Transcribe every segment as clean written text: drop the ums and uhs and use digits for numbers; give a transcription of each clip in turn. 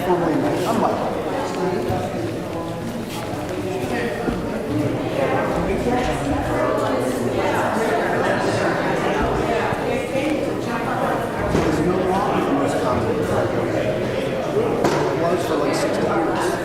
formally made. I'm like, there's no law in this country. It was for like 60 years.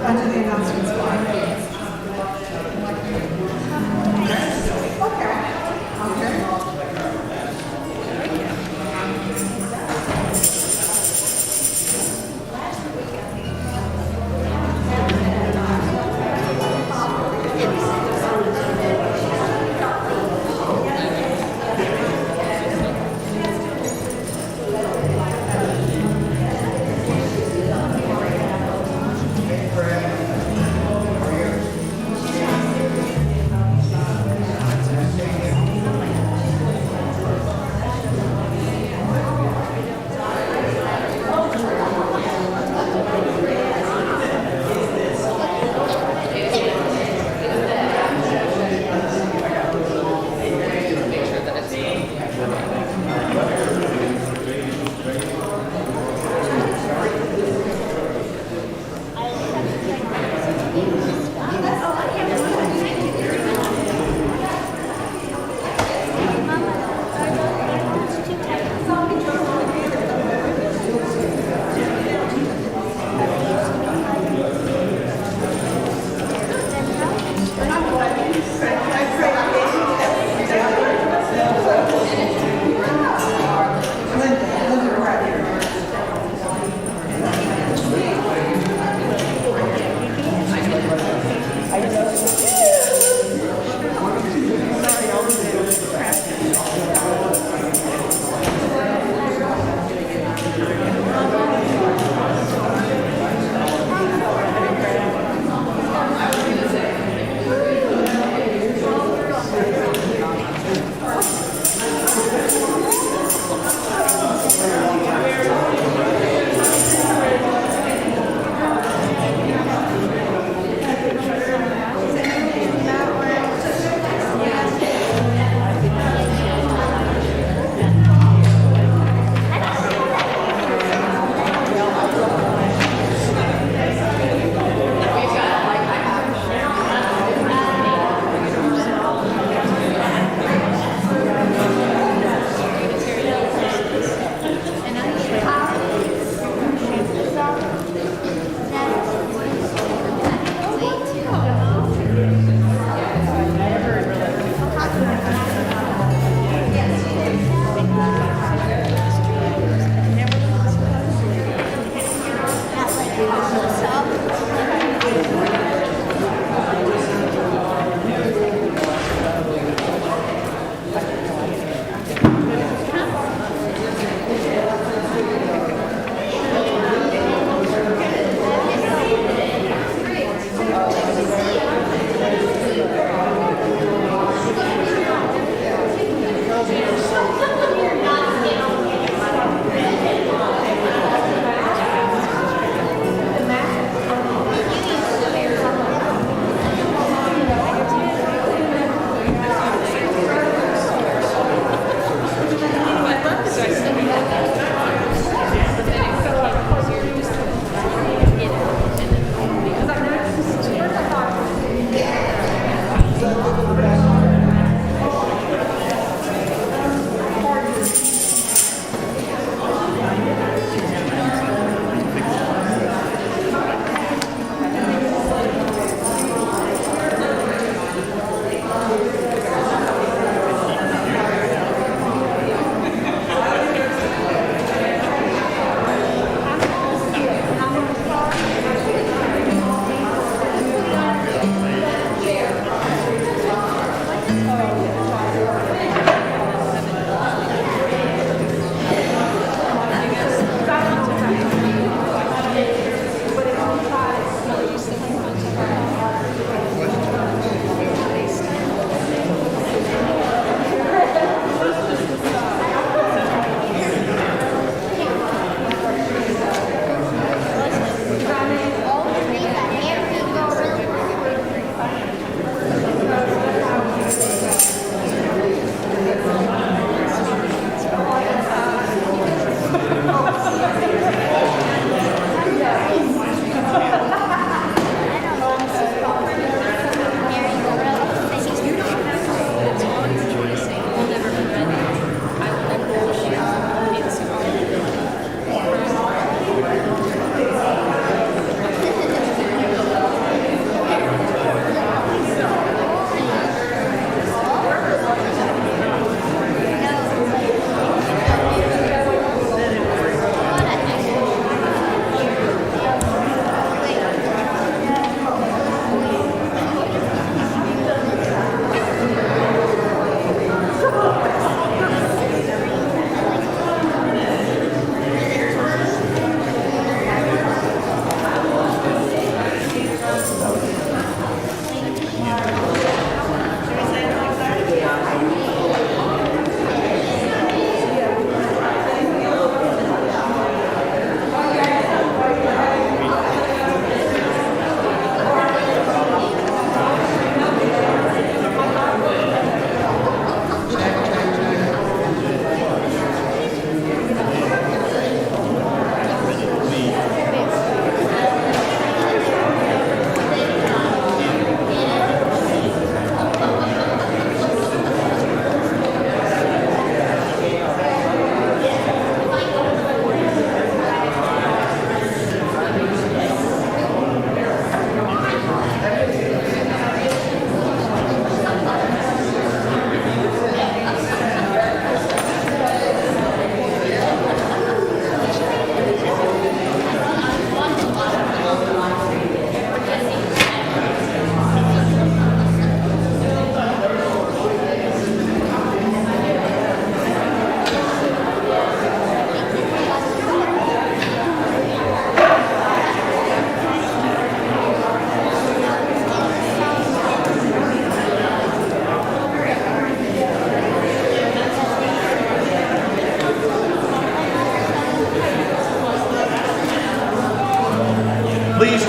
Under the announcements line. Okay.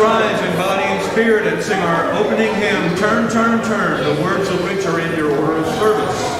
rise in body and spirit and sing our opening hymn, Turn, Turn, Turn, the words of which are in your order of service.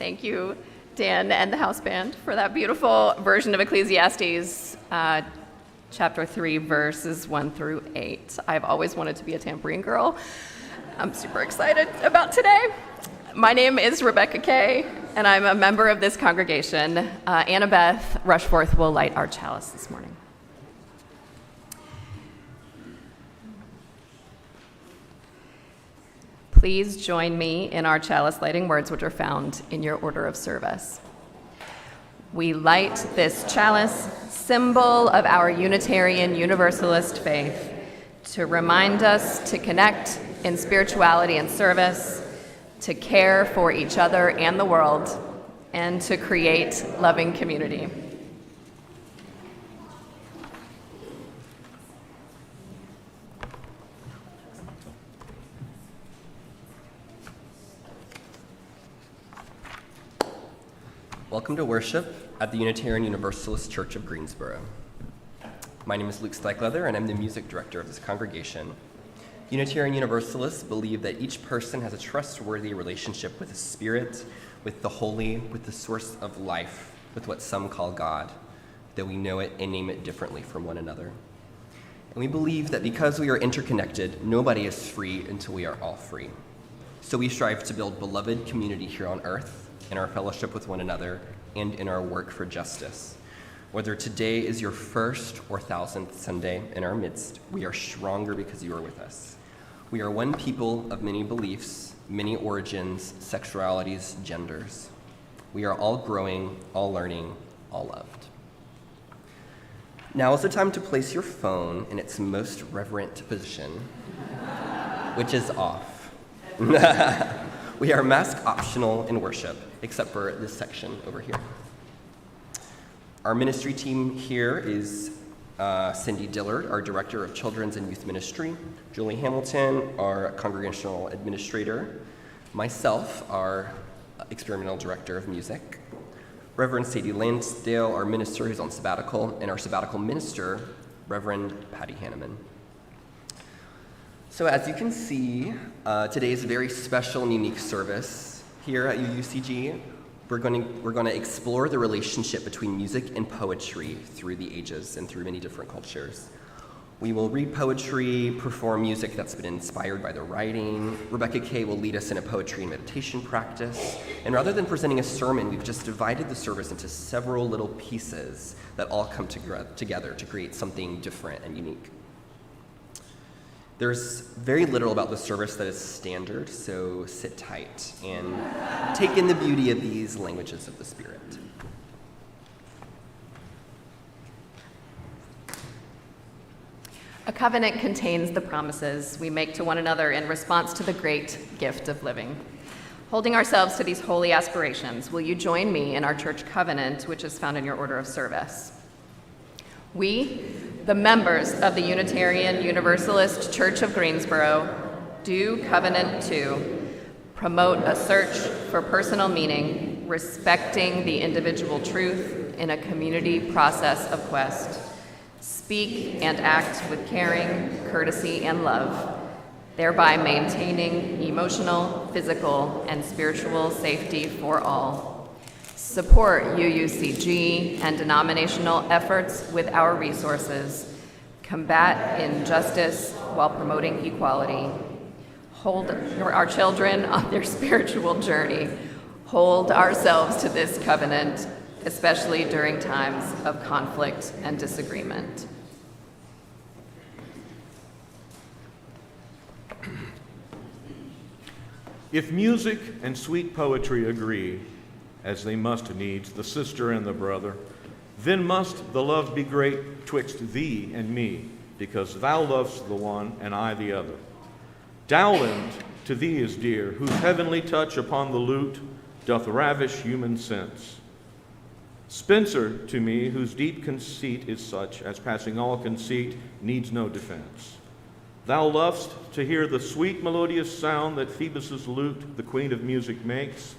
Thank you, Dan and the house band, for that beautiful version of Ecclesiastes chapter 3, verses 1 through 8. I've always wanted to be a tambourine girl. I'm super excited about today. My name is Rebecca Kay, and I'm a member of this congregation. Annabeth Rushforth will light our chalice this morning. Please join me in our chalice lighting words, which are found in your order of service. We light this chalice, symbol of our Unitarian Universalist faith, to remind us to connect in spirituality and service, to care for each other and the world, and to create loving community. Welcome to worship at the Unitarian Universalist Church of Greensboro. My name is Luke Steichleather, and I'm the music director of this congregation. Unitarian Universalists believe that each person has a trustworthy relationship with the Spirit, with the Holy, with the source of life, with what some call God, though we know it and name it differently from one another. And we believe that because we are interconnected, nobody is free until we are all free. So we strive to build beloved community here on earth in our fellowship with one another and in our work for justice. Whether today is your first or 1000th Sunday in our midst, we are stronger because you are with us. We are one people of many beliefs, many origins, sexualities, genders. We are all growing, all learning, all loved. Now is the time to place your phone in its most reverent position, which is off. We are mask optional in worship, except for this section over here. Our ministry team here is Cindy Dillard, our Director of Children's and Youth Ministry, Julie Hamilton, our Congregational Administrator, myself, our Experimental Director of Music, Reverend Sadie Lansdale, our minister who's on sabbatical, and our sabbatical minister, Reverend Patty Hanneman. So as you can see, today is a very special and unique service here at UUCG. We're going to explore the relationship between music and poetry through the ages and through many different cultures. We will read poetry, perform music that's been inspired by the writing. Rebecca Kay will lead us in a poetry and meditation practice. And rather than presenting a sermon, we've just divided the service into several little pieces that all come together to create something different and unique. There's very little about the service that is standard, so sit tight and take in the beauty of these languages of the Spirit. A covenant contains the promises we make to one another in response to the great gift of living. Holding ourselves to these holy aspirations, will you join me in our church covenant, which is found in your order of service? We, the members of the Unitarian Universalist Church of Greensboro, do covenant to promote a search for personal meaning, respecting the individual truth in a community process of quest. Speak and act with caring, courtesy, and love, thereby maintaining emotional, physical, and spiritual safety for all. Support UUCG and denominational efforts with our resources. Combat injustice while promoting equality. Hold our children on their spiritual journey. Hold ourselves to this covenant, especially during times of conflict and disagreement. If music and sweet poetry agree, as they must needs, the sister and the brother, then must the love be great twixt thee and me, because thou lovest the one and I the other. Dowland to thee is dear, whose heavenly touch upon the lute doth ravish human sense. Spenser to me, whose deep conceit is such as passing all conceit needs no defense. Thou lovest to hear the sweet melodious sound that Phoebus' lute, the queen of music, makes,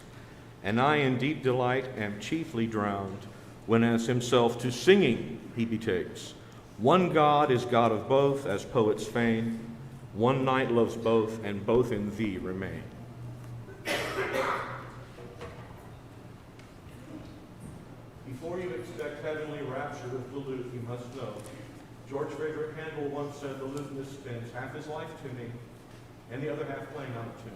and I in deep delight am chiefly drowned, when as himself to singing he betakes. One God is God of both, as poets feign, one night loves both, and both in thee remain. Before you expect heavenly rapture with the lute, you must know, George Frederick Handel once said, the lutenist spends half his life tuning, and the other half playing out of tune.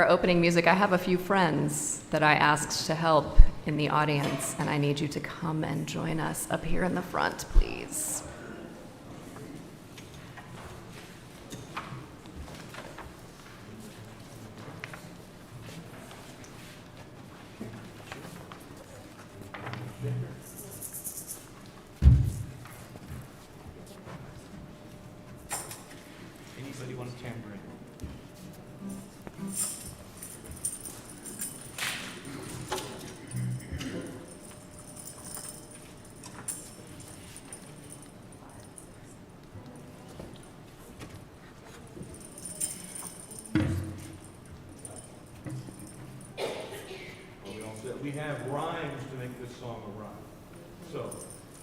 opening music, I have a few friends that I asked to help in the audience, and I need you to come and join us up here in the front, please. Anybody want a tambourine? We have rhymes to make this song a rhyme. So,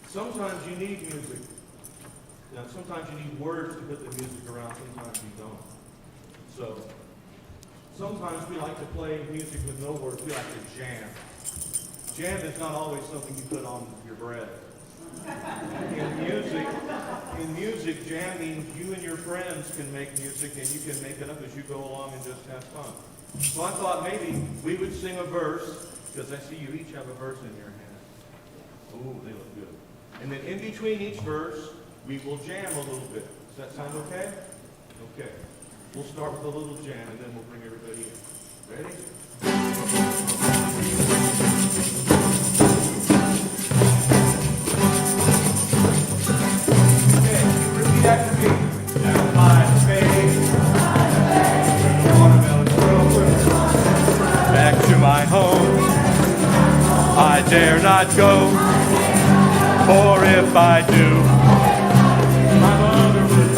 sometimes you need music. Now, sometimes you need words to put the music around, sometimes you don't. So, sometimes we like to play music with no words. We like to jam. Jam is not always something you put on your bread. In music, jam means you and your friends can make music and you can make it up as you go along and just have fun. So I thought maybe we would sing a verse, because I see you each have a verse in your hand. Ooh, they look good. And then in between each verse, we will jam a little bit. Does that sound okay? Okay. We'll start with a little jam and then we'll bring everybody in. Ready? Okay, repeat after me. Down by the bay. Watermelon grove. Back to my home. I dare not go, for if I do, my mother would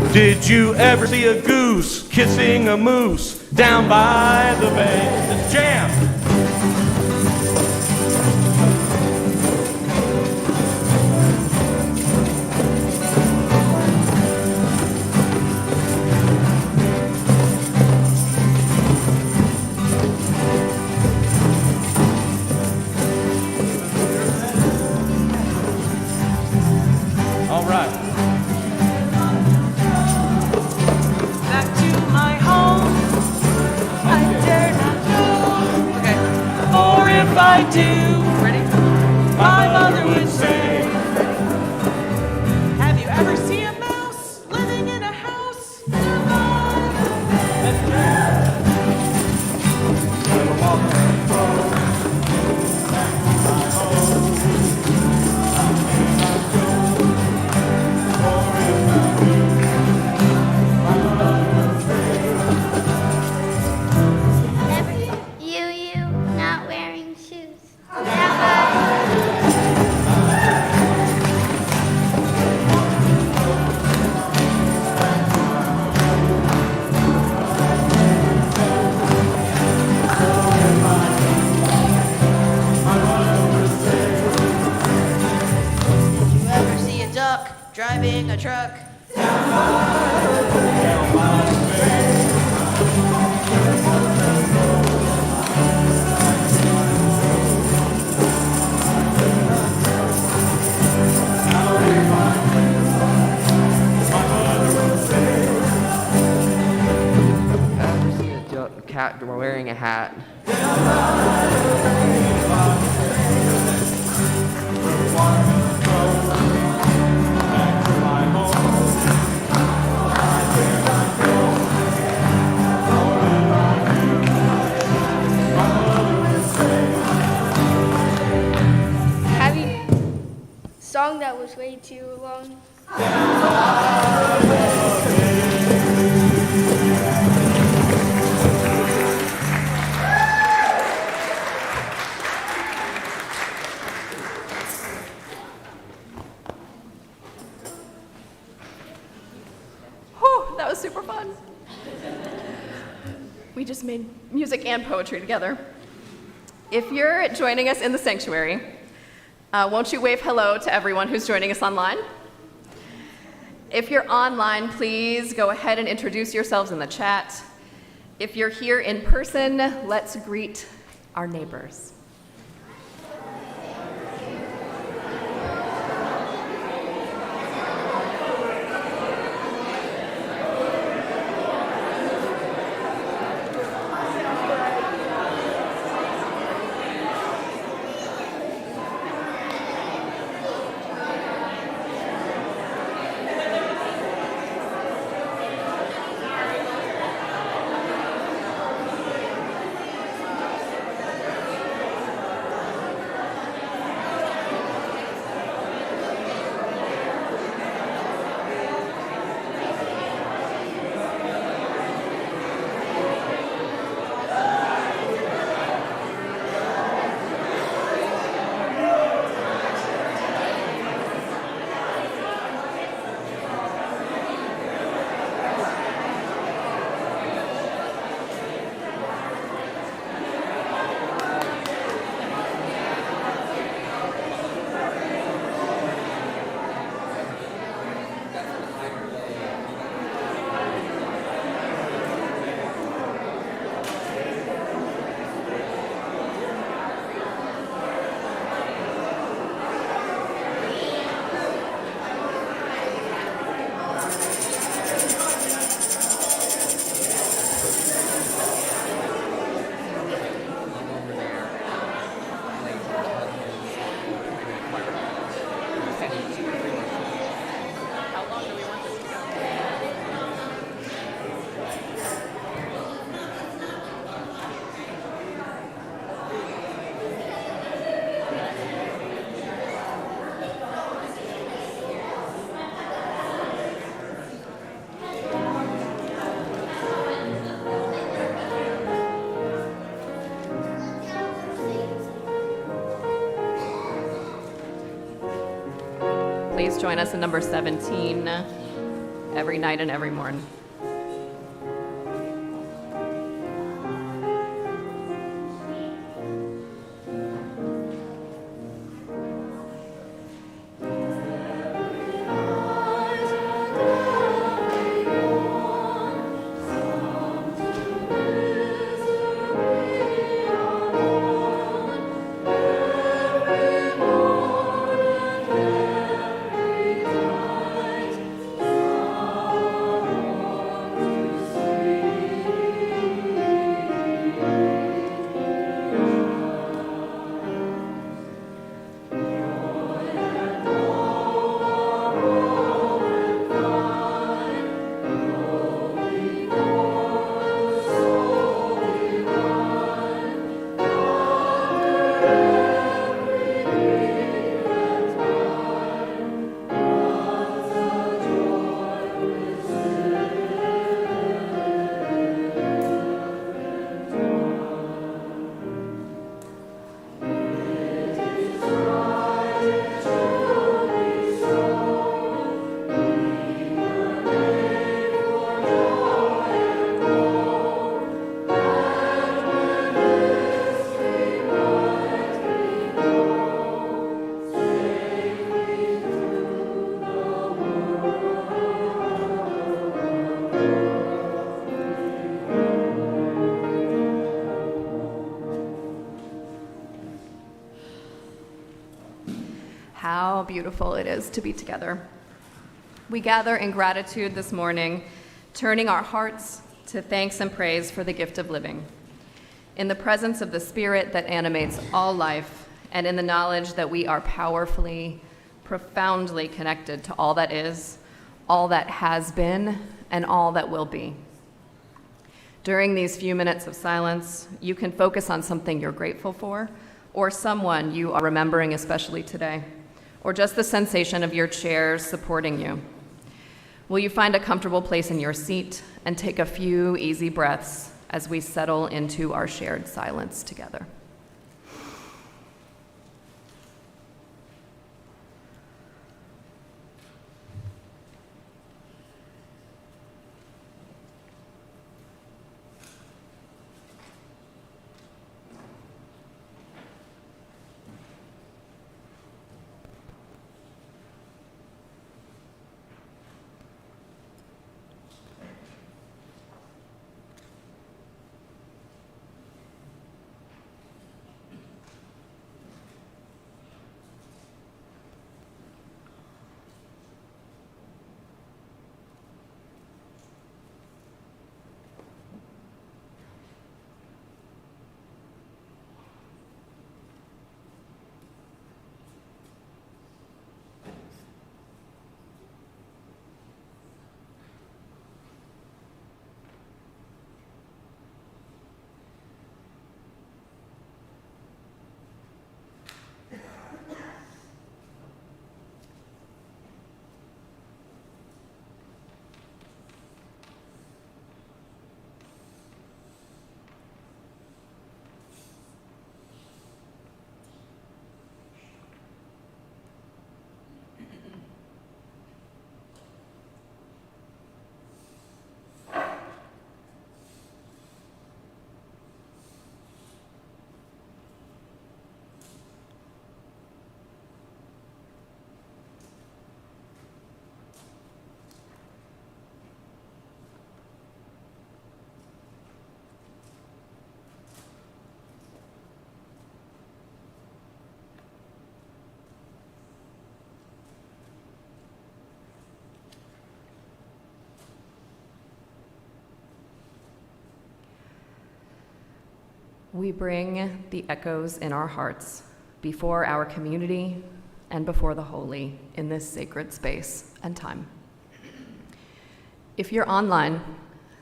say, did you ever see a goose kissing a moose down by the bay? Let's jam! I do. Ready? My mother would say, have you ever seen a mouse living in a house? Not wearing shoes. Did you ever see a duck driving a truck? Cat wearing a hat. Song that was way too long. That was super fun. We just made music and poetry together. If you're joining us in the sanctuary, won't you wave hello to everyone who's joining us online? If you're online, please go ahead and introduce yourselves in the chat. If you're here in person, let's greet our neighbors. please join us in number 17, Every Night and Every Morn. How beautiful it is to be together. We gather in gratitude this morning, turning our hearts to thanks and praise for the gift of living. In the presence of the Spirit that animates all life, and in the knowledge that we are powerfully, profoundly connected to all that is, all that has been, and all that will be. During these few minutes of silence, you can focus on something you're grateful for, or someone you are remembering especially today, or just the sensation of your chairs supporting you. Will you find a comfortable place in your seat and take a few easy breaths as we settle into our shared silence together? We bring the echoes in our hearts before our community and before the holy in this sacred space and time. If you're online,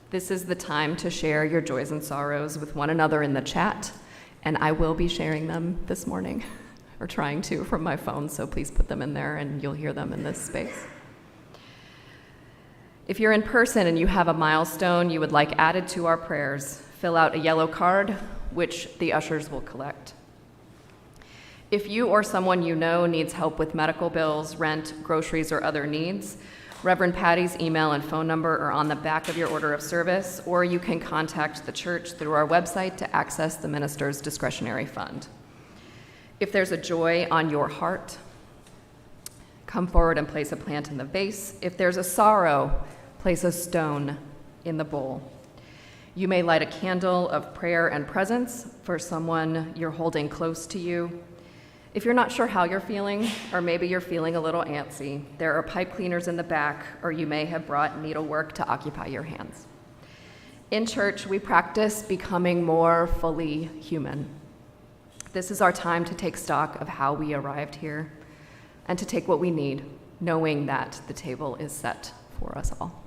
this is the time to share your joys and sorrows with one another in the chat, and I will be sharing them this morning, or trying to from my phone, so please put them in there and you'll hear them in this space. If you're in person and you have a milestone you would like added to our prayers, fill out a yellow card, which the ushers will collect. If you or someone you know needs help with medical bills, rent, groceries, or other needs, Reverend Patty's email and phone number are on the back of your order of service, or you can contact the church through our website to access the minister's discretionary fund. If there's a joy on your heart, come forward and place a plant in the vase. If there's a sorrow, place a stone in the bowl. You may light a candle of prayer and presence for someone you're holding close to you. If you're not sure how you're feeling, or maybe you're feeling a little antsy, there are pipe cleaners in the back, or you may have brought needlework to occupy your hands. In church, we practice becoming more fully human. This is our time to take stock of how we arrived here and to take what we need, knowing that the table is set for us all.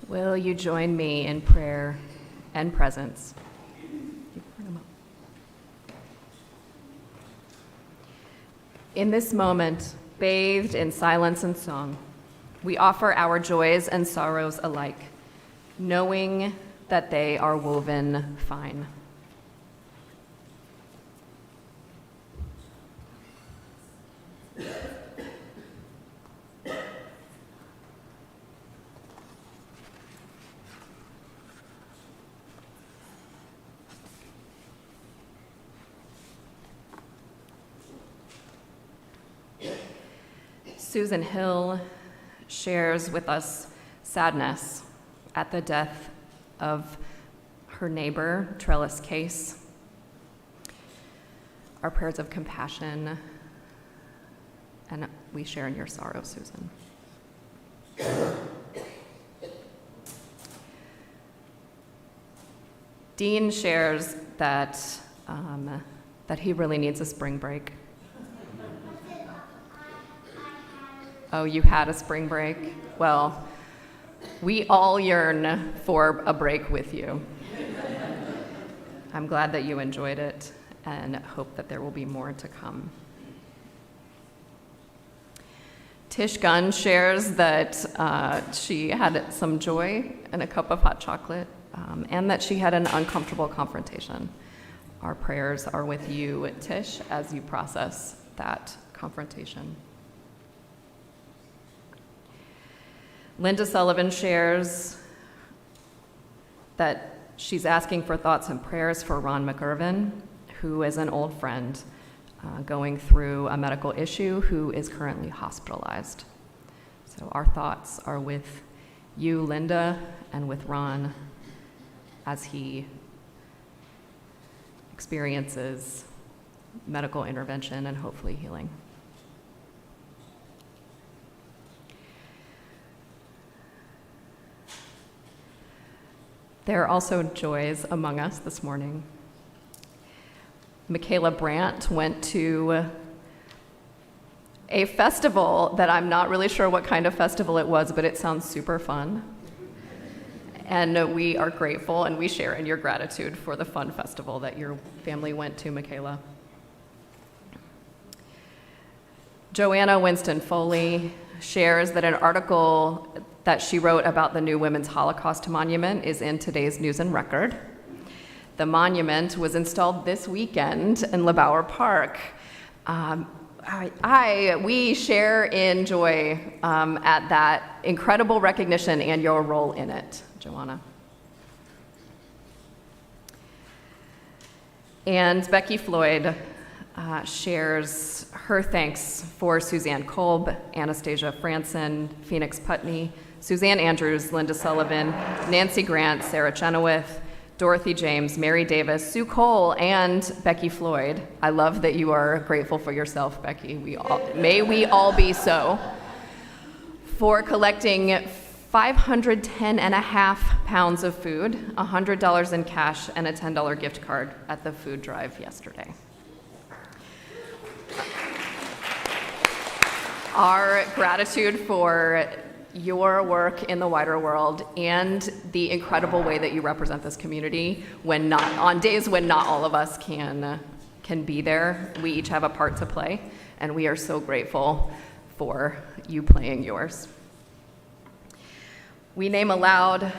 Will you join me in prayer and presence? In this moment, bathed in silence and song, we offer our joys and sorrows alike, knowing that they are woven fine. Susan Hill shares with us sadness at the death of her neighbor, Trellis Case. Our prayers of compassion, and we share in your sorrow, Susan. Dean shares that he really needs a spring break. Oh, you had a spring break? Well, we all yearn for a break with you. I'm glad that you enjoyed it and hope that there will be more to come. Tish Gunn shares that she had some joy and a cup of hot chocolate, and that she had an uncomfortable confrontation. Our prayers are with you, Tish, as you process that confrontation. Linda Sullivan shares that she's asking for thoughts and prayers for Ron McIrvin, who is an old friend going through a medical issue, who is currently hospitalized. So our thoughts are with you, Linda, and with Ron as he experiences medical intervention and hopefully healing. There are also joys among us this morning. Michaela Brandt went to a festival that I'm not really sure what kind of festival it was, but it sounds super fun. And we are grateful and we share in your gratitude for the fun festival that your family went to, Michaela. Joanna Winston Foley shares that an article that she wrote about the new Women's Holocaust Monument is in today's News and Record. The monument was installed this weekend in LeBauer Park. We share in joy at that incredible recognition and your role in it, Joanna. And Becky Floyd shares her thanks for Suzanne Kolb, Anastasia Franson, Phoenix Putney, Suzanne Andrews, Linda Sullivan, Nancy Grant, Sarah Chenoweth, Dorothy James, Mary Davis, Sue Cole, and Becky Floyd. I love that you are grateful for yourself, Becky. May we all be so. For collecting 510.5 pounds of food, $100 in cash, and a $10 gift card at the food drive yesterday. Our gratitude for your work in the wider world and the incredible way that you represent this community on days when not all of us can be there. We each have a part to play, and we are so grateful for you playing yours. We name aloud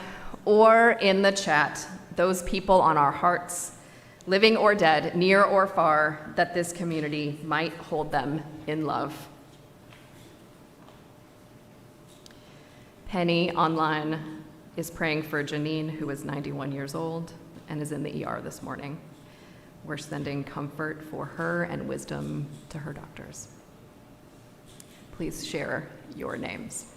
or in the chat those people on our hearts, living or dead, near or far, that this community might hold them in love. Penny online is praying for Janine, who is 91 years old and is in the ER this morning. We're sending comfort for her and wisdom to her doctors. Please share your names.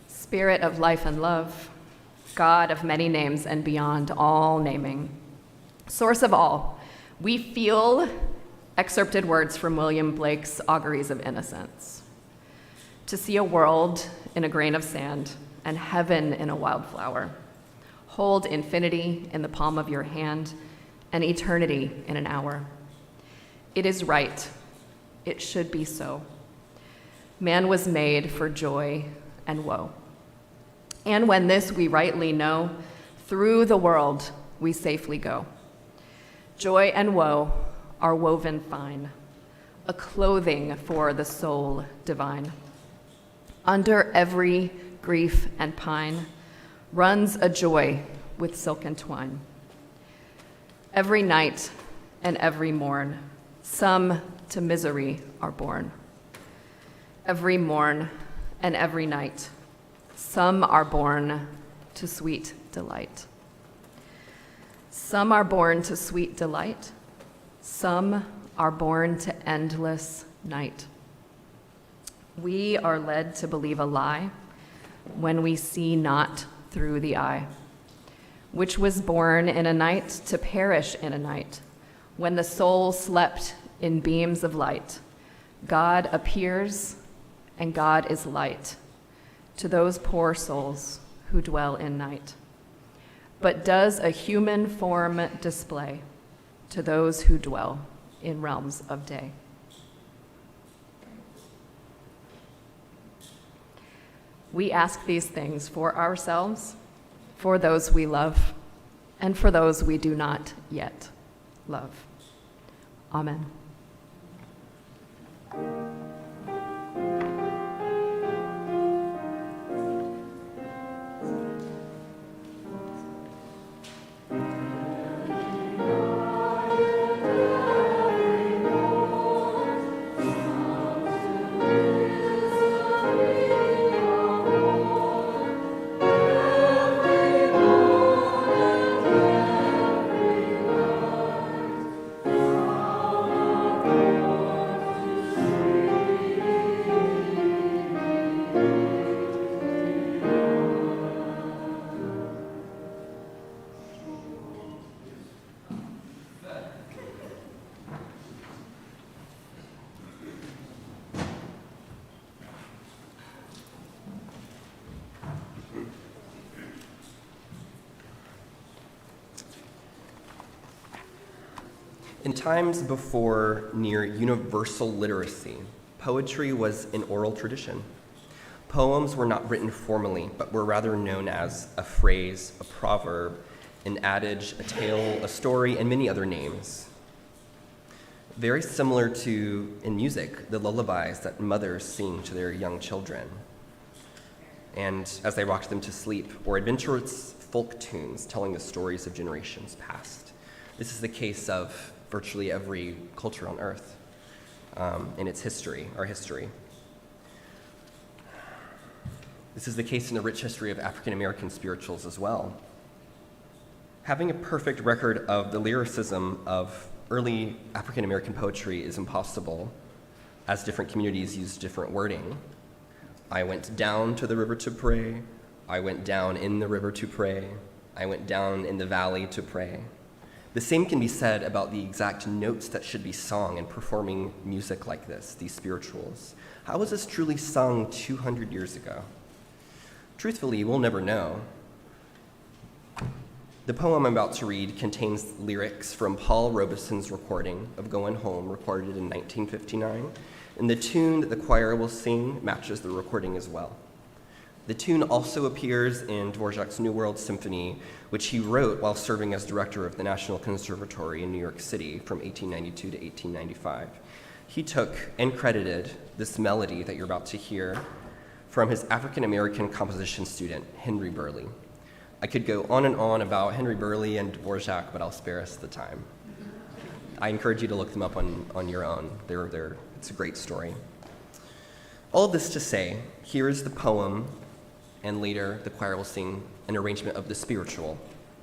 Spirit of life and love, God of many names and beyond all naming, source of all, we feel excerpted words from William Blake's Auguries of Innocence. To see a world in a grain of sand and heaven in a wildflower, hold infinity in the palm of your hand and eternity in an hour. It is right, it should be so. Man was made for joy and woe. And when this we rightly know, through the world we safely go. Joy and woe are woven fine, a clothing for the soul divine. Under every grief and pine runs a joy with silken twine. Every night and every morn, some to misery are born. Every morn and every night, some are born to sweet delight. Some are born to sweet delight. Some are born to endless night. We are led to believe a lie when we see not through the eye, which was born in a night to perish in a night, when the soul slept in beams of light, God appears, and God is light to those poor souls who dwell in night, but does a human form display to those who dwell in realms of day. We ask these things for ourselves, for those we love, and for those we do not yet love. Amen. In times before near universal literacy, poetry was an oral tradition. Poems were not written formally, but were rather known as a phrase, a proverb, an adage, a tale, a story, and many other names. Very similar to, in music, the lullabies that mothers sing to their young children, and as they rocked them to sleep, or adventurous folk tunes telling the stories of generations past. This is the case of virtually every culture on earth in its history, our history. This is the case in the rich history of African American spirituals as well. Having a perfect record of the lyricism of early African American poetry is impossible, as different communities use different wording. I went down to the river to pray. I went down in the river to pray. I went down in the valley to pray. The same can be said about the exact notes that should be sung in performing music like this, these spirituals. How was this truly sung 200 years ago? Truthfully, we'll never know. The poem I'm about to read contains lyrics from Paul Robeson's recording of Going Home, recorded in 1959, and the tune that the choir will sing matches the recording as well. The tune also appears in Dvorak's New World Symphony, which he wrote while serving as director of the National Conservatory in New York City from 1892 to 1895. He took and credited this melody that you're about to hear from his African-American composition student, Henry Burleigh. I could go on and on about Henry Burleigh and Dvorak, but I'll spare us the time. I encourage you to look them up on your own. It's a great story. All of this to say, here is the poem, and later the choir will sing an arrangement of the spiritual,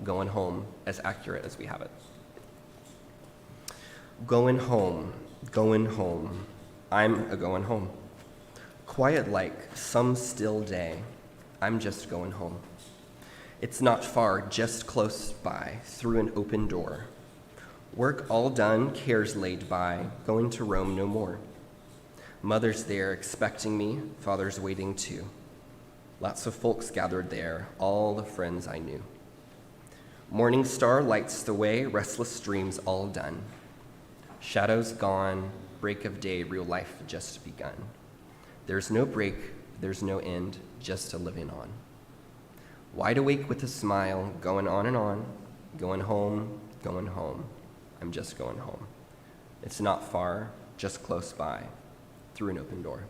Going Home, as accurate as we have it. Going home, I'm a-going home. Quiet like some still day, I'm just going home. It's not far, just close by, through an open door. Work all done, cares laid by, going to roam no more. Mother's there expecting me, father's waiting too. Lots of folks gathered there, all the friends I knew. Morning star lights the way, restless dreams all done. Shadows gone, break of day, real life just begun. There's no break, there's no end, just a living on. Wide awake with a smile, going on and on, going home, I'm just going home. It's not far, just close by, through an open door.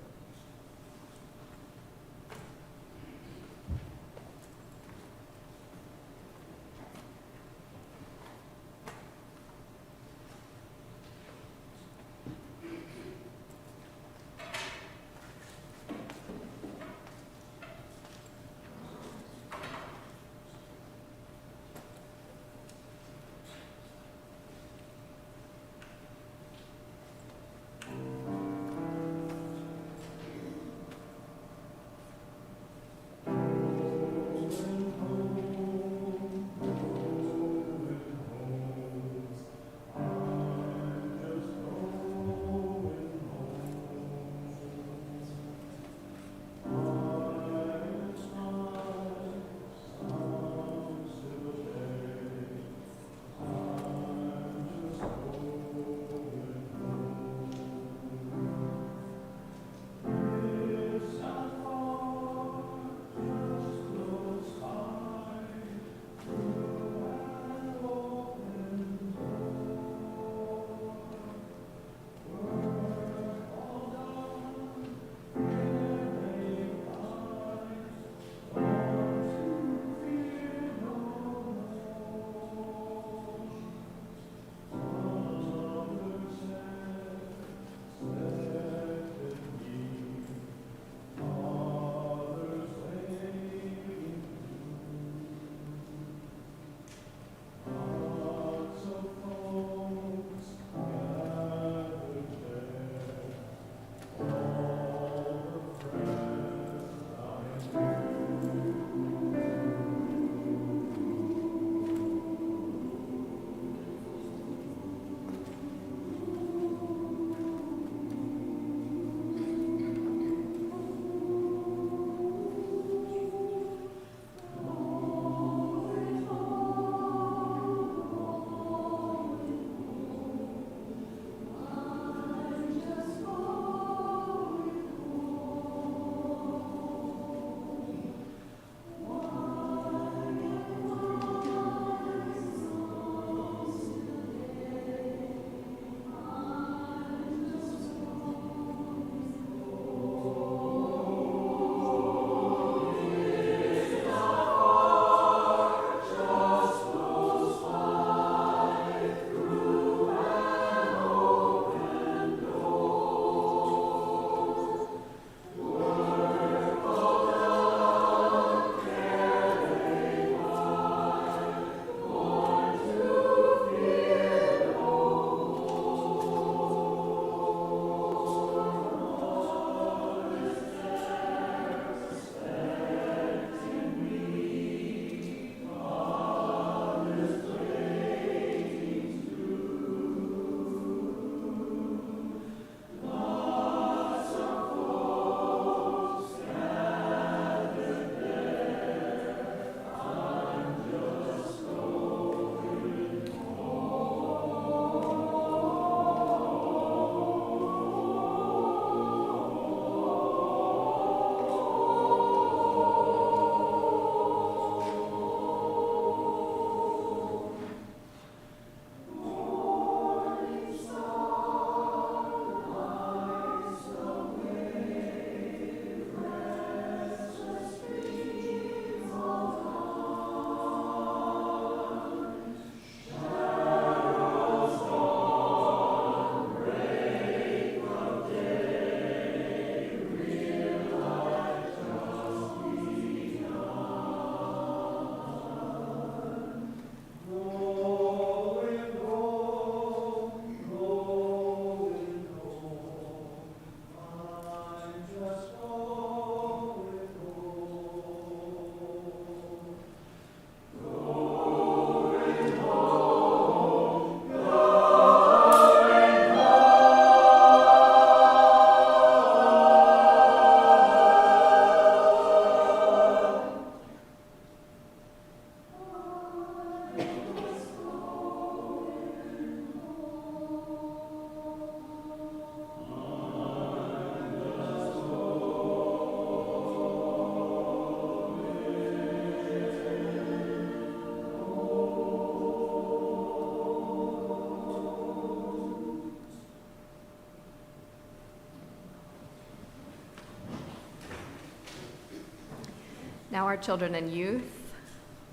Now our children and youth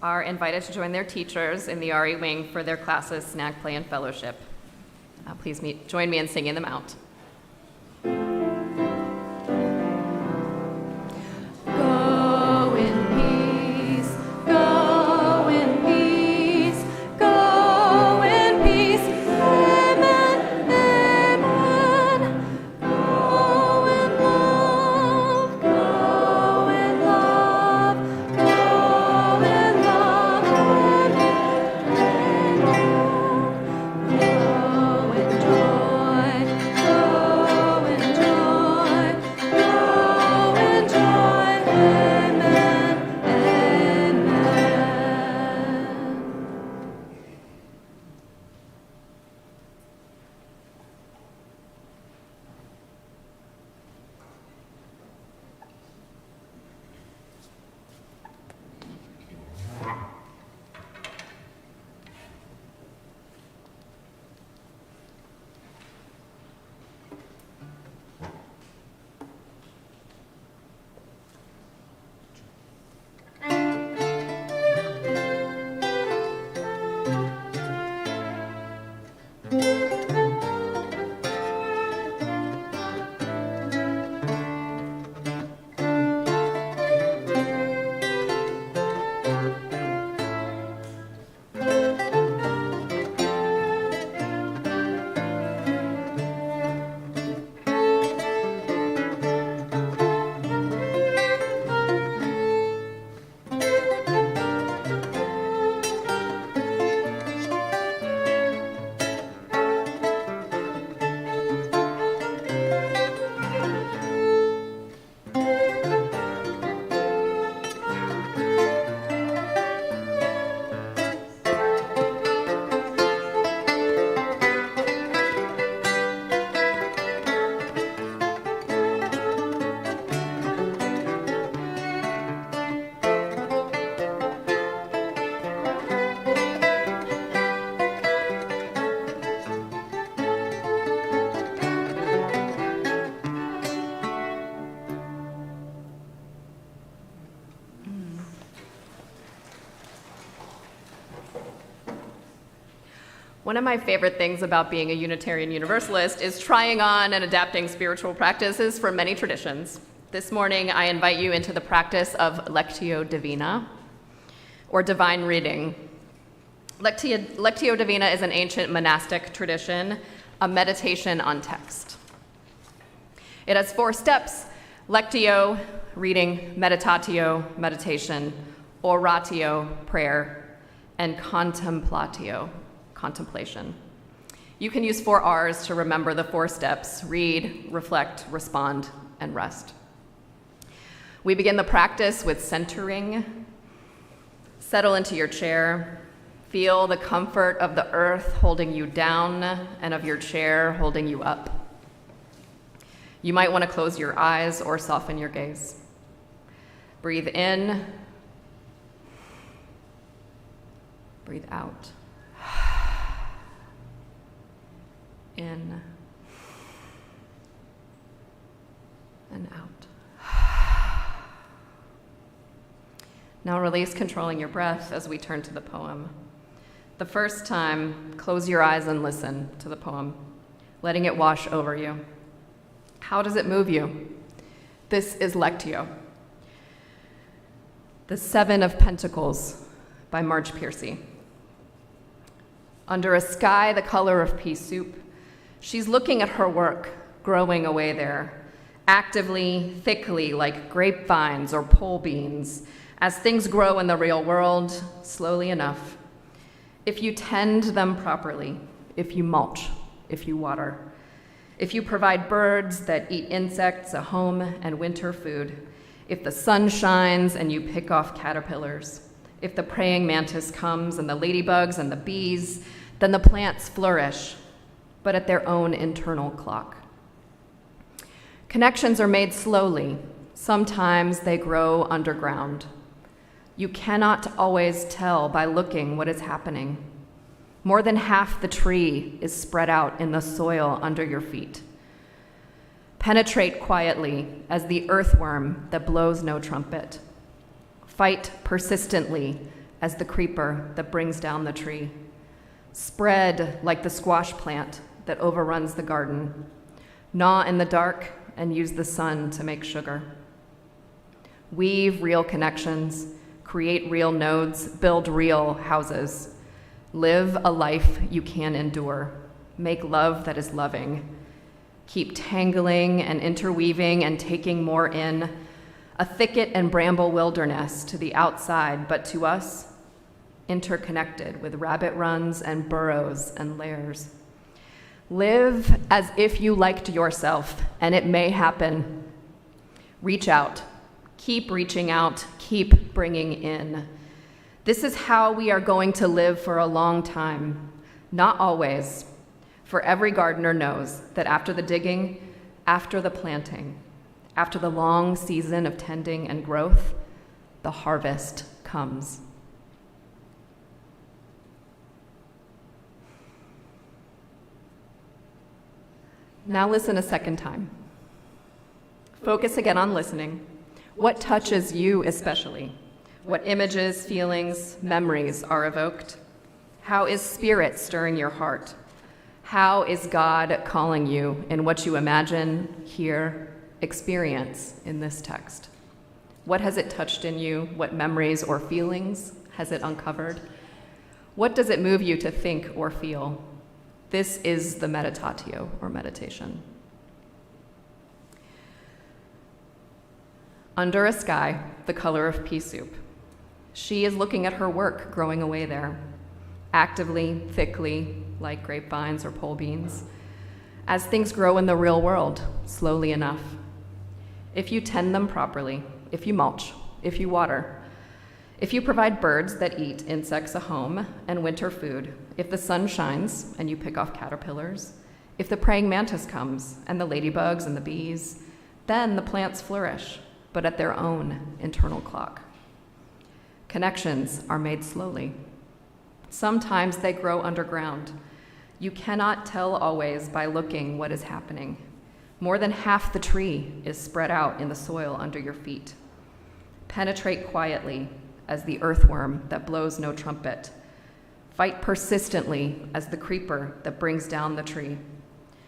are invited to join their teachers in the RE wing for their classes, snack, play, and fellowship. Please join me in singing them out. Go in peace, go in peace, go in peace. Amen, amen. Go in love, go in love, go in love. Amen, amen. Go in joy, go in joy, go in joy. Amen, amen. One of my favorite things about being a Unitarian Universalist is trying on and adapting spiritual practices from many traditions. This morning, I invite you into the practice of Lectio Divina, or divine reading. Lectio Divina is an ancient monastic tradition, a meditation on text. It has 4 steps: Lectio, reading; meditatio, meditation; oratio, prayer; and contemplatio, contemplation. You can use 4 R's to remember the 4 steps: read, reflect, respond, and rest. We begin the practice with centering. Settle into your chair. Feel the comfort of the earth holding you down and of your chair holding you up. You might want to close your eyes or soften your gaze. Breathe in. Breathe out. In and out. Now release controlling your breath as we turn to the poem. The first time, close your eyes and listen to the poem, letting it wash over you. How does it move you? This is Lectio. The 7 of Pentacles by Marge Piercy. Under a sky the color of pea soup, she's looking at her work, growing away there, actively, thickly, like grapevines or pole beans, as things grow in the real world, slowly enough. If you tend them properly, if you mulch, if you water, if you provide birds that eat insects a home and winter food, if the sun shines and you pick off caterpillars, if the praying mantis comes and the ladybugs and the bees, then the plants flourish, but at their own internal clock. Connections are made slowly. Sometimes they grow underground. You cannot always tell by looking what is happening. More than half the tree is spread out in the soil under your feet. Penetrate quietly as the earthworm that blows no trumpet. Fight persistently as the creeper that brings down the tree. Spread like the squash plant that overruns the garden. Gnaw in the dark and use the sun to make sugar. Weave real connections, create real nodes, build real houses. Live a life you can endure. Make love that is loving. Keep tangling and interweaving and taking more in. A thicket and bramble wilderness to the outside, but to us, interconnected with rabbit runs and burrows and lairs. Live as if you liked yourself, and it may happen. Reach out. Keep reaching out. Keep bringing in. This is how we are going to live for a long time. Not always. For every gardener knows that after the digging, after the planting, after the long season of tending and growth, the harvest comes. Now listen a second time. Focus again on listening. What touches you especially? What images, feelings, memories are evoked? How is spirit stirring your heart? How is God calling you in what you imagine, hear, experience in this text? What has it touched in you? What memories or feelings has it uncovered? What does it move you to think or feel? This is the meditatio, or meditation. Under a sky, the color of pea soup. She is looking at her work growing away there, actively, thickly, like grapevines or pole beans, as things grow in the real world, slowly enough. If you tend them properly, if you mulch, if you water, if you provide birds that eat insects a home and winter food, if the sun shines and you pick off caterpillars, if the praying mantis comes and the ladybugs and the bees, then the plants flourish, but at their own internal clock. Connections are made slowly. Sometimes they grow underground. You cannot tell always by looking what is happening. More than half the tree is spread out in the soil under your feet. Penetrate quietly as the earthworm that blows no trumpet. Fight persistently as the creeper that brings down the tree.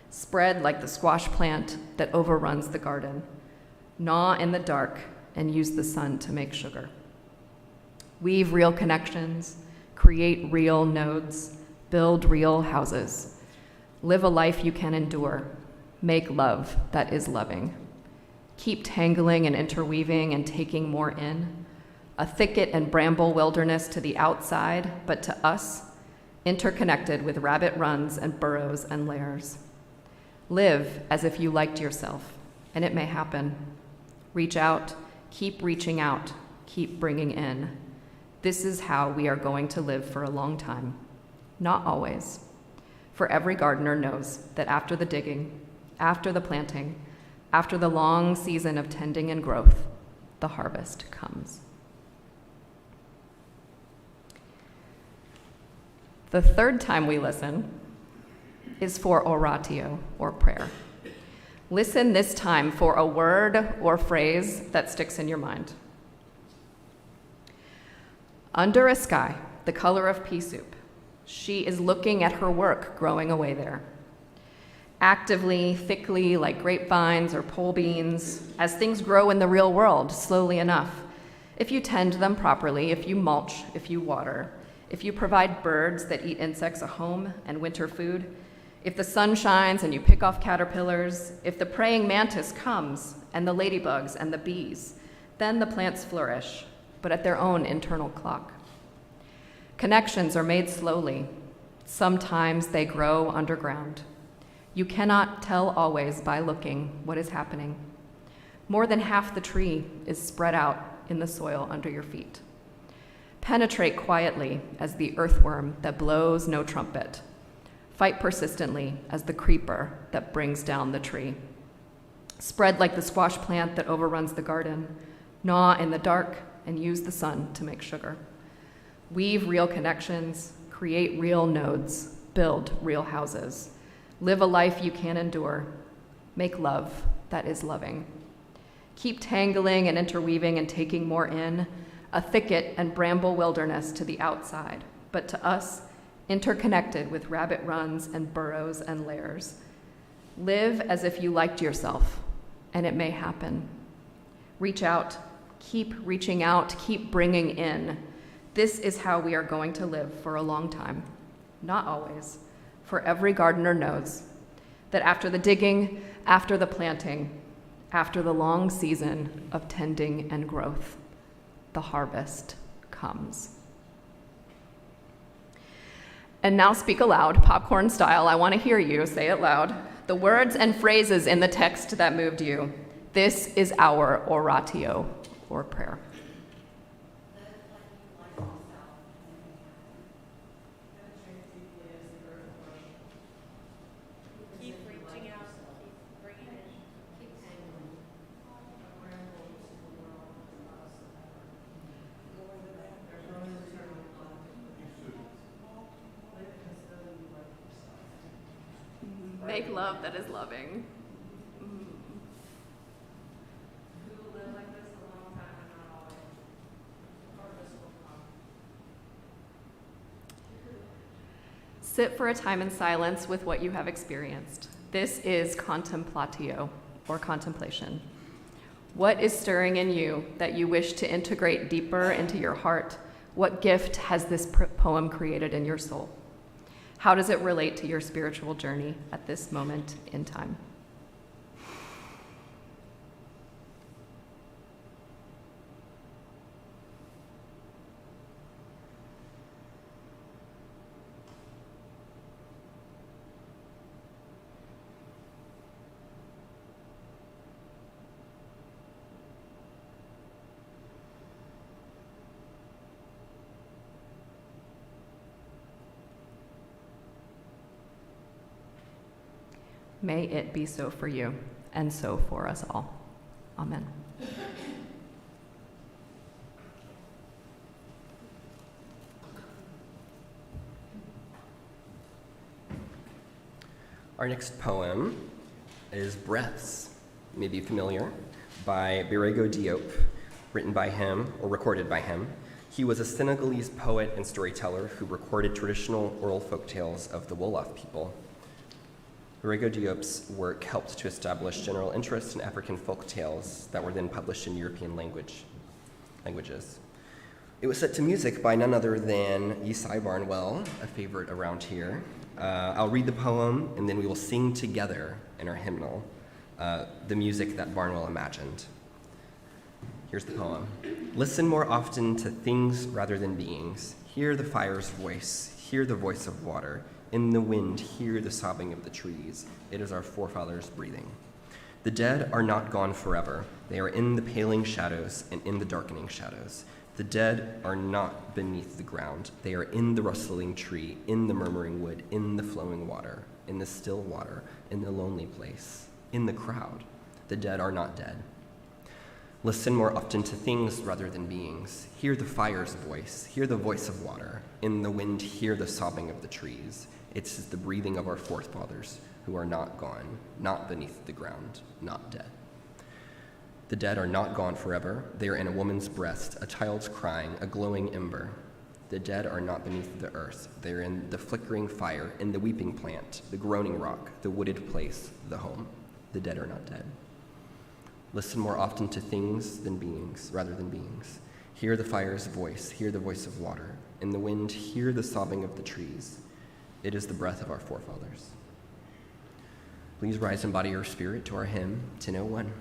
Spread like the squash plant that overruns the garden. Gnaw in the dark and use the sun to make sugar. Weave real connections, create real nodes, build real houses. Live a life you can endure. Make love that is loving. Keep tangling and interweaving and taking more in. A thicket and bramble wilderness to the outside, but to us, interconnected with rabbit runs and burrows and lairs. Live as if you liked yourself, and it may happen. Reach out, keep reaching out, keep bringing in. This is how we are going to live for a long time. Not always. For every gardener knows that after the digging, after the planting, after the long season of tending and growth, the harvest comes. The third time we listen is for oratio, or prayer. Listen this time for a word or phrase that sticks in your mind. Under a sky, the color of pea soup, she is looking at her work growing away there. Actively, thickly, like grapevines or pole beans, as things grow in the real world, slowly enough. If you tend them properly, if you mulch, if you water, if you provide birds that eat insects a home and winter food, if the sun shines and you pick off caterpillars, if the praying mantis comes and the ladybugs and the bees, then the plants flourish, but at their own internal clock. Connections are made slowly. Sometimes they grow underground. You cannot tell always by looking what is happening. More than half the tree is spread out in the soil under your feet. Penetrate quietly as the earthworm that blows no trumpet. Fight persistently as the creeper that brings down the tree. Spread like the squash plant that overruns the garden. Gnaw in the dark and use the sun to make sugar. Weave real connections, create real nodes, build real houses. Live a life you can endure. Make love that is loving. Keep tangling and interweaving and taking more in. a thicket and bramble wilderness to the outside, but to us, interconnected with rabbit runs and burrows and lairs. Live as if you liked yourself, and it may happen. Reach out, keep reaching out, keep bringing in. This is how we are going to live for a long time. Not always, for every gardener knows that after the digging, after the planting, after the long season of tending and growth, the harvest comes. And now speak aloud, popcorn style. I want to hear you say it loud. The words and phrases in the text that moved you. This is our oratio, or prayer. Keep reaching out, keep bringing in, keep Make love that is loving. Sit for a time in silence with what you have experienced. This is contemplatio, or contemplation. What is stirring in you that you wish to integrate deeper into your heart? What gift has this poem created in your soul? How does it relate to your spiritual journey at this moment in time? May it be so for you, and so for us all. Amen. Our next poem is Breaths, may be familiar, by Birego Diop, written by him, or recorded by him. He was a Senegalese poet and storyteller who recorded traditional oral folk tales of the Wolof people. Birego Diop's work helped to establish general interest in African folk tales that were then published in European languages. It was set to music by none other than Yesai Barnwell, a favorite around here. I'll read the poem, and then we will sing together in our hymnal the music that Barnwell imagined. Here's the poem. Listen more often to things rather than beings. Hear the fire's voice. Hear the voice of water. In the wind, hear the sobbing of the trees. It is our forefathers breathing. The dead are not gone forever. They are in the paling shadows and in the darkening shadows. The dead are not beneath the ground. They are in the rustling tree, in the murmuring wood, in the flowing water, in the still water, in the lonely place, in the crowd. The dead are not dead. Listen more often to things rather than beings. Hear the fire's voice. Hear the voice of water. In the wind, hear the sobbing of the trees. It's the breathing of our forefathers who are not gone, not beneath the ground, not dead. The dead are not gone forever. They are in a woman's breast, a child's crying, a glowing ember. The dead are not beneath the earth. They are in the flickering fire, in the weeping plant, the groaning rock, the wooded place, the home. The dead are not dead. Listen more often to things than beings, rather than beings. Hear the fire's voice. Hear the voice of water. In the wind, hear the sobbing of the trees. It is the breath of our forefathers. Please rise and body your spirit to our hymn, 1001.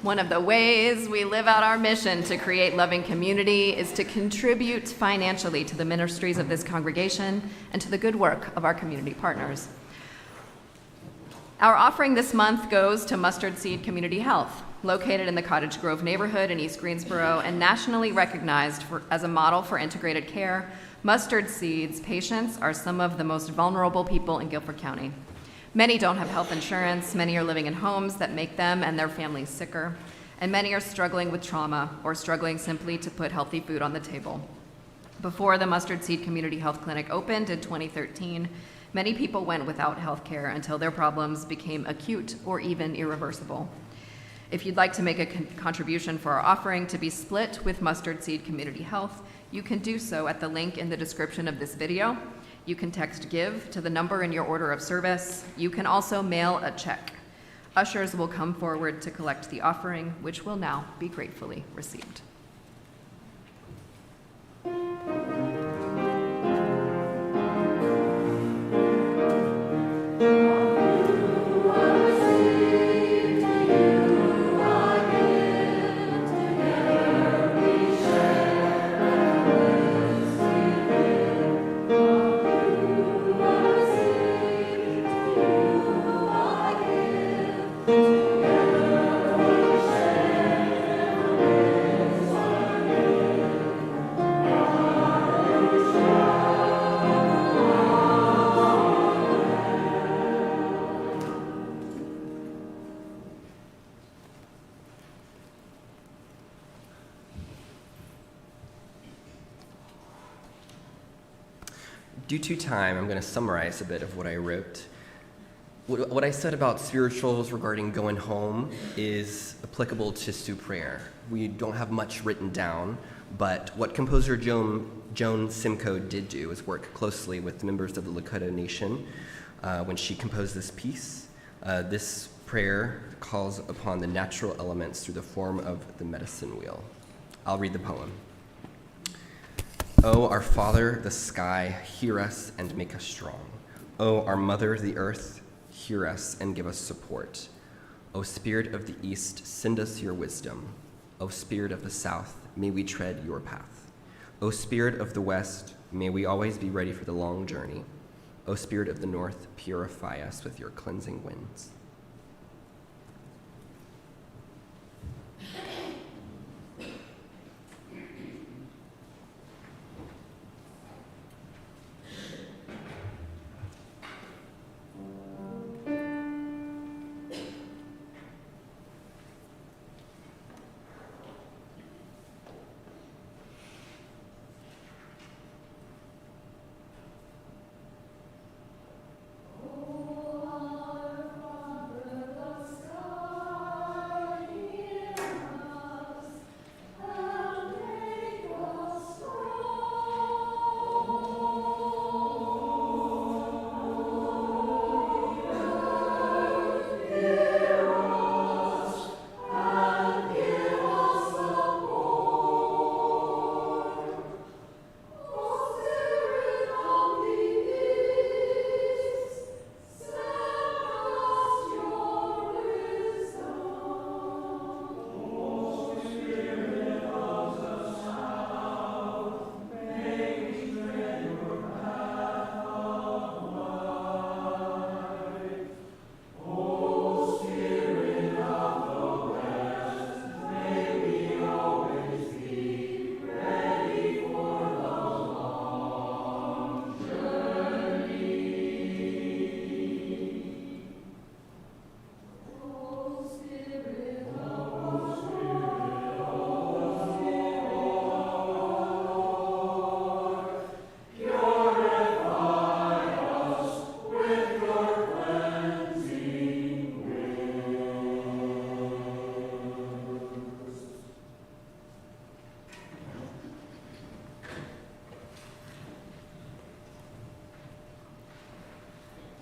One of the ways we live out our mission to create loving community is to contribute financially to the ministries of this congregation and to the good work of our community partners. Our offering this month goes to Mustard Seed Community Health, located in the Cottage Grove neighborhood in East Greensboro and nationally recognized as a model for integrated care. Mustard Seed's patients are some of the most vulnerable people in Guilford County. Many don't have health insurance, many are living in homes that make them and their families sicker, and many are struggling with trauma or struggling simply to put healthy food on the table. Before the Mustard Seed Community Health Clinic opened in 2013, many people went without health care until their problems became acute or even irreversible. If you'd like to make a contribution for our offering to be split with Mustard Seed Community Health, you can do so at the link in the description of this video. You can text GIVE to the number in your order of service. You can also mail a check. Ushers will come forward to collect the offering, which will now be gratefully received. Due to time, I'm going to summarize a bit of what I wrote. What I said about spirituals regarding going home is applicable to Sioux prayer. We don't have much written down, but what composer Joan Simcoe did do is work closely with members of the Lakota Nation when she composed this piece. This prayer calls upon the natural elements through the form of the medicine wheel. I'll read the poem. O our Father, the sky, hear us and make us strong. O our Mother, the earth, hear us and give us support. O Spirit of the East, send us your wisdom. O Spirit of the South, may we tread your path. O Spirit of the West, may we always be ready for the long journey. O Spirit of the North, purify us with your cleansing winds.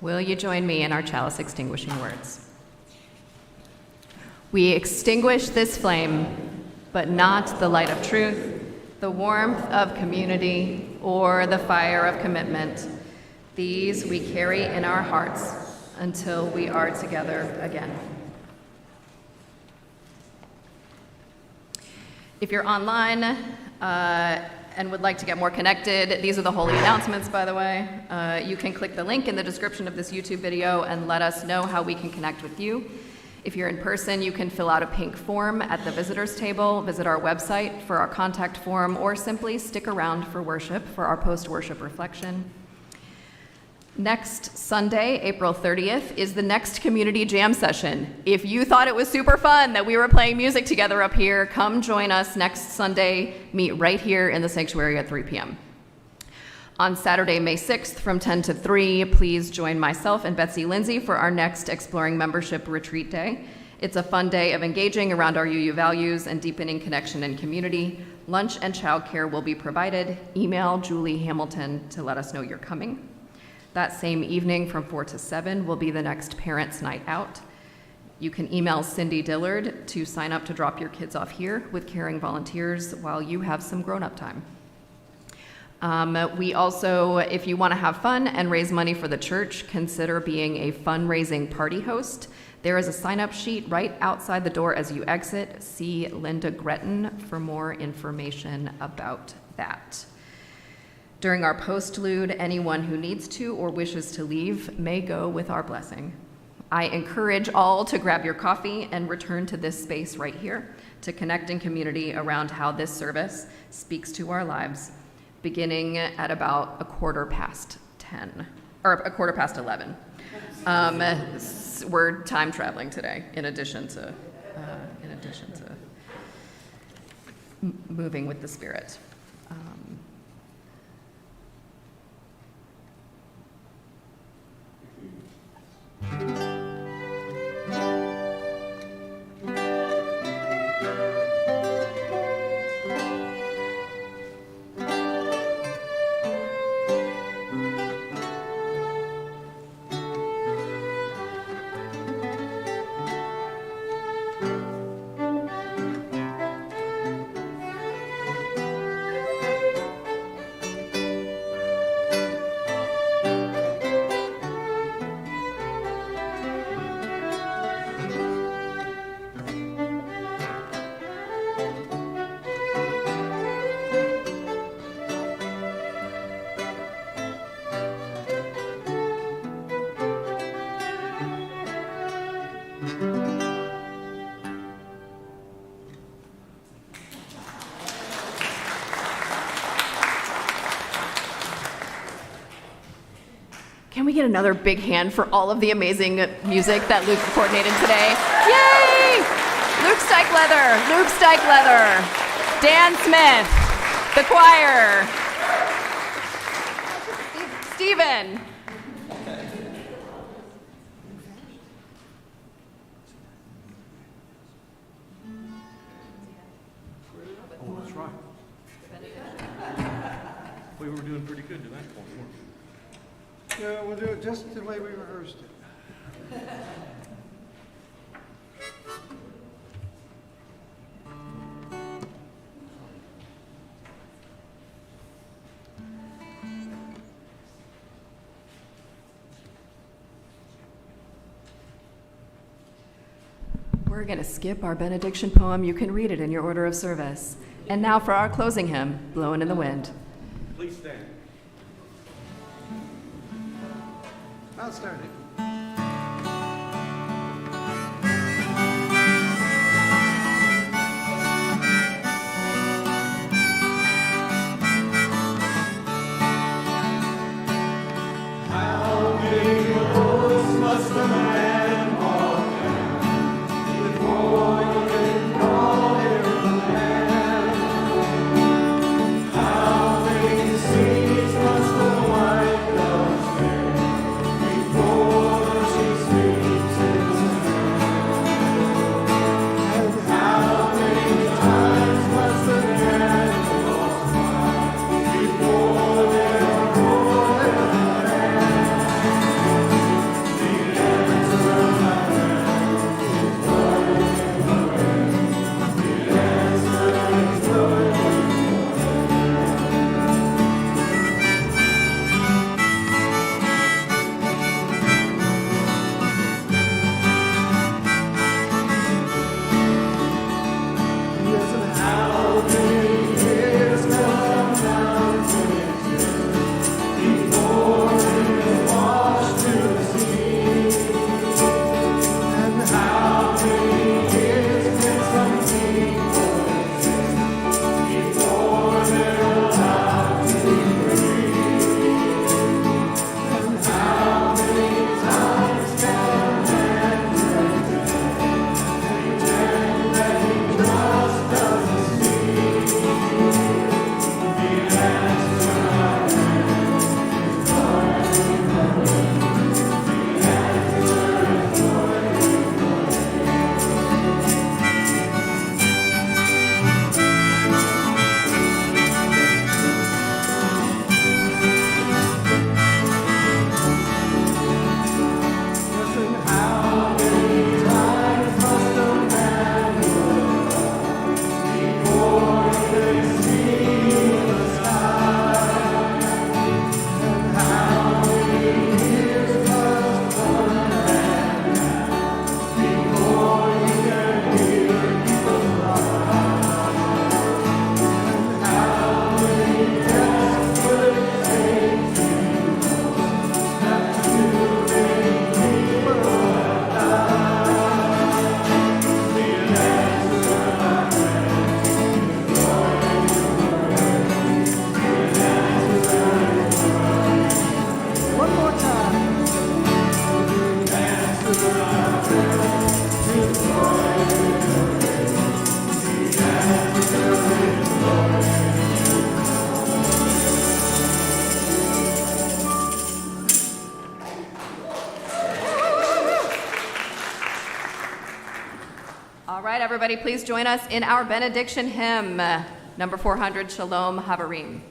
Will you join me in our chalice extinguishing words? We extinguish this flame, but not the light of truth, the warmth of community, or the fire of commitment. These we carry in our hearts until we are together again. If you're online and would like to get more connected, these are the holy announcements, by the way. You can click the link in the description of this YouTube video and let us know how we can connect with you. If you're in person, you can fill out a pink form at the visitors table, visit our website for our contact form, or simply stick around for worship for our post-worship reflection. Next Sunday, April 30th, is the next community jam session. If you thought it was super fun that we were playing music together up here, come join us next Sunday. Meet right here in the sanctuary at 3 p.m. On Saturday, May 6th from 10 to 3, please join myself and Betsy Lindsay for our next Exploring Membership Retreat Day. It's a fun day of engaging around our UU values and deepening connection and community. Lunch and childcare will be provided. Email Julie Hamilton to let us know you're coming. That same evening from 4 to 7 will be the next Parents' Night Out. You can email Cindy Dillard to sign up to drop your kids off here with caring volunteers while you have some grown-up time. We also, if you want to have fun and raise money for the church, consider being a fundraising party host. There is a sign-up sheet right outside the door as you exit. See Linda Gretton for more information about that. During our postlude, anyone who needs to or wishes to leave may go with our blessing. I encourage all to grab your coffee and return to this space right here to connect in community around how this service speaks to our lives, beginning at about 11:15. We're time traveling today, in addition to moving with the Spirit. Can we get another big hand for all of the amazing music that Luke coordinated today? Yay! Luke Steichleather, Dan Smith, the choir, Stephen. Oh, that's right. We were doing pretty good to that point, weren't we? Yeah, we'll do it just the way we rehearsed it. We're going to skip our benediction poem. You can read it in your order of service. And now for our closing hymn, Blowin' in the Wind. Please stand. I'll start it. Before All right, everybody, please join us in our benediction hymn, number 400, Shalom Havarim.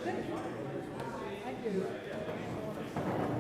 Thank you.